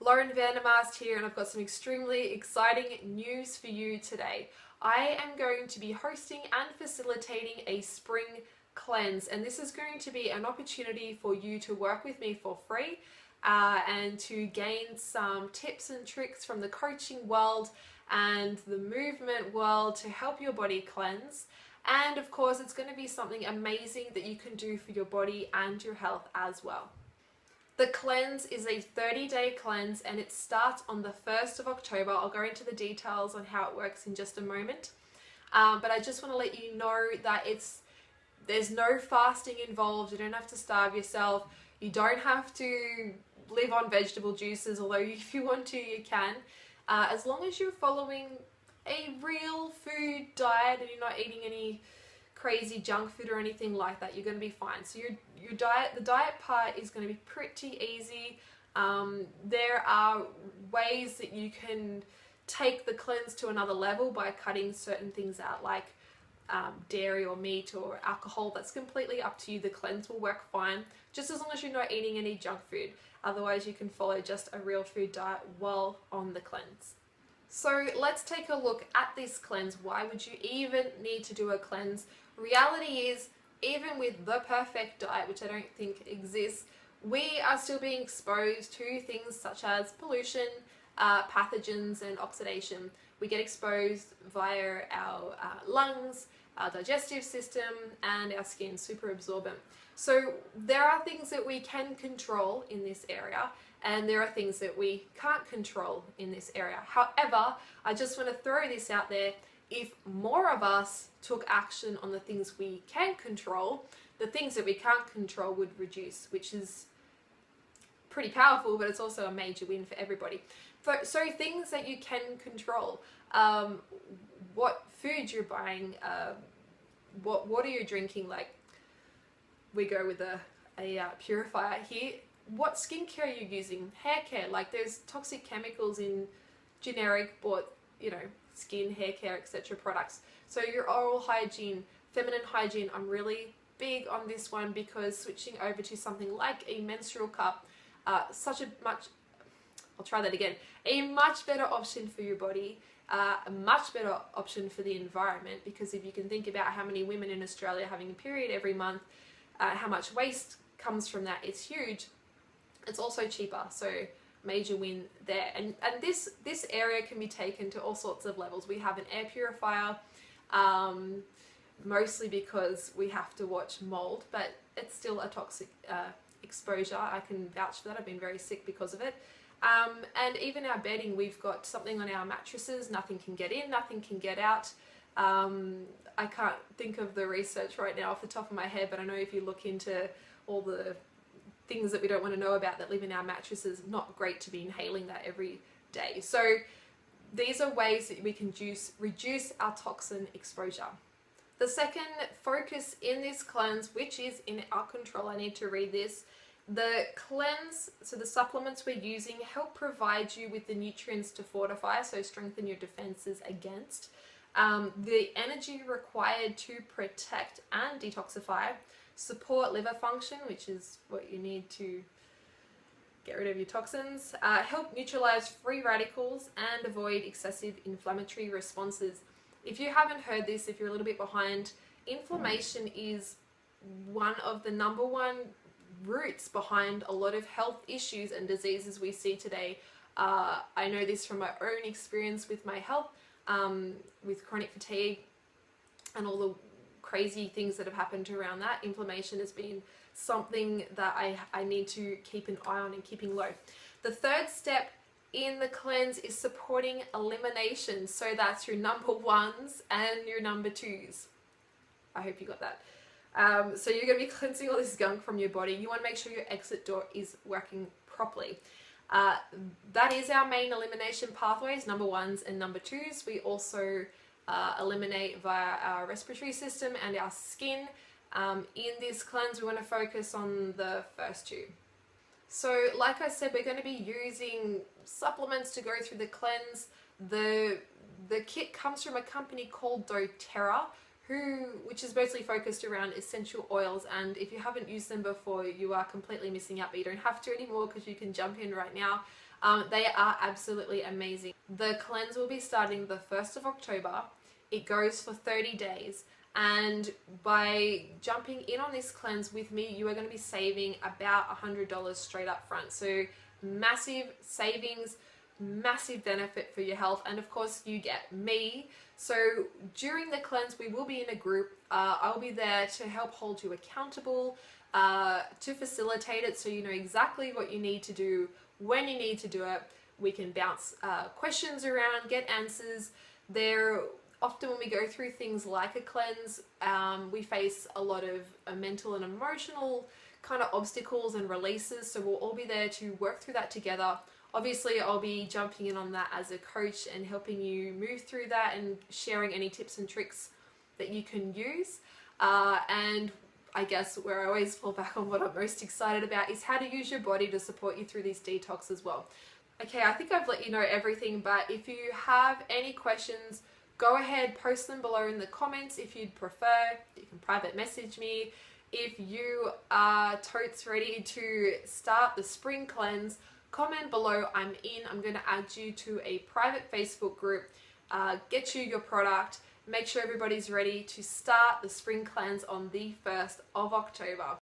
Lauren Vandermast here, and I've got some extremely exciting news for you today. I am going to be hosting and facilitating a spring cleanse, and this is going to be an opportunity for you to work with me for free and to gain some tips and tricks from the coaching world and the movement world to help your body cleanse. And of course, it's going to be something amazing that you can do for your body and your health as well. The cleanse is a 30-day cleanse and it starts on the 1st of October. I'll go into the details on how it works in just a moment. But I just want to let you know that there's no fasting involved. You don't have to starve yourself. You don't have to live on vegetable juices, although if you want to, you can. As long as you're following a real food diet and you're not eating any crazy junk food or anything like that, you're going to be fine. So your diet, the diet part is going to be pretty easy. There are ways that you can take the cleanse to another level by cutting certain things out, like dairy or meat or alcohol. That's completely up to you. The cleanse will work fine, just as long as you're not eating any junk food. Otherwise, you can follow just a real food diet while on the cleanse. So let's take a look at this cleanse. Why would you even need to do a cleanse? Reality is, even with the perfect diet, which I don't think exists, we are still being exposed to things such as pollution, pathogens and oxidation. We get exposed via our lungs, our digestive system and our skin, super absorbent. So there are things that we can control in this area, and there are things that we can't control in this area. However, I just want to throw this out there. If more of us took action on the things we can control, the things that we can't control would reduce, which is pretty powerful, but it's also a major win for everybody. So things that you can control, what food you're buying, what water you're drinking, like we go with a purifier here. What skincare you're using, hair care, like there's toxic chemicals in generic bought, skin, hair care, etc. products. So your oral hygiene, feminine hygiene, I'm really big on this one because switching over to something like a menstrual cup, a much better option for your body, a much better option for the environment, because if you can think about how many women in Australia having a period every month, how much waste comes from that, it's huge. It's also cheaper, so major win there. And this area can be taken to all sorts of levels. We have an air purifier, mostly because we have to watch mold, but it's still a toxic exposure. I can vouch for that. I've been very sick because of it. And even our bedding, we've got something on our mattresses. Nothing can get in, nothing can get out. I can't think of the research right now off the top of my head, but I know if you look into all the things that we don't want to know about that live in our mattresses, not great to be inhaling that every day. So these are ways that we can reduce our toxin exposure. The second focus in this cleanse, which is in our control, I need to read this. The cleanse, so the supplements we're using, help provide you with the nutrients to fortify, so strengthen your defenses against the energy required to protect and detoxify, support liver function, which is what you need to get rid of your toxins, help neutralize free radicals and avoid excessive inflammatory responses. If you haven't heard this, if you're a little bit behind, inflammation is one of the number one roots behind a lot of health issues and diseases we see today. I know this from my own experience with my health, with chronic fatigue and all the crazy things that have happened around that. Inflammation has been something that I need to keep an eye on and keeping low. The third step in the cleanse is supporting elimination. So that's your number ones and your number twos. I hope you got that. So you're going to be cleansing all this gunk from your body. You want to make sure your exit door is working properly. That is our main elimination pathways, number ones and number twos. We also eliminate via our respiratory system and our skin. In this cleanse, we want to focus on the first two. So like I said, we're going to be using supplements to go through the cleanse. The kit comes from a company called doTERRA, which is mostly focused around essential oils, and if you haven't used them before, you are completely missing out, but you don't have to anymore because you can jump in right now. They are absolutely amazing. The cleanse will be starting the 1st of October. It goes for 30 days. And by jumping in on this cleanse with me, you are going to be saving about $100 straight up front. So massive savings, massive benefit for your health, and of course you get me. So during the cleanse we will be in a group. I'll be there to help hold you accountable, to facilitate it, so you know exactly what you need to do, when you need to do it. We can bounce questions around, get answers. There often when we go through things like a cleanse, we face a lot of mental and emotional kind of obstacles and releases, so we'll all be there to work through that together. Obviously, I'll be jumping in on that as a coach and helping you move through that and sharing any tips and tricks that you can use. And I guess where I always fall back on what I'm most excited about is how to use your body to support you through these detox as well. Okay, I think I've let you know everything, but if you have any questions, go ahead, post them below in the comments if you'd prefer. You can private message me. If you are totes ready to start the spring cleanse, comment below. I'm in. I'm going to add you to a private Facebook group, get you your product, make sure everybody's ready to start the spring cleanse on the 1st of October.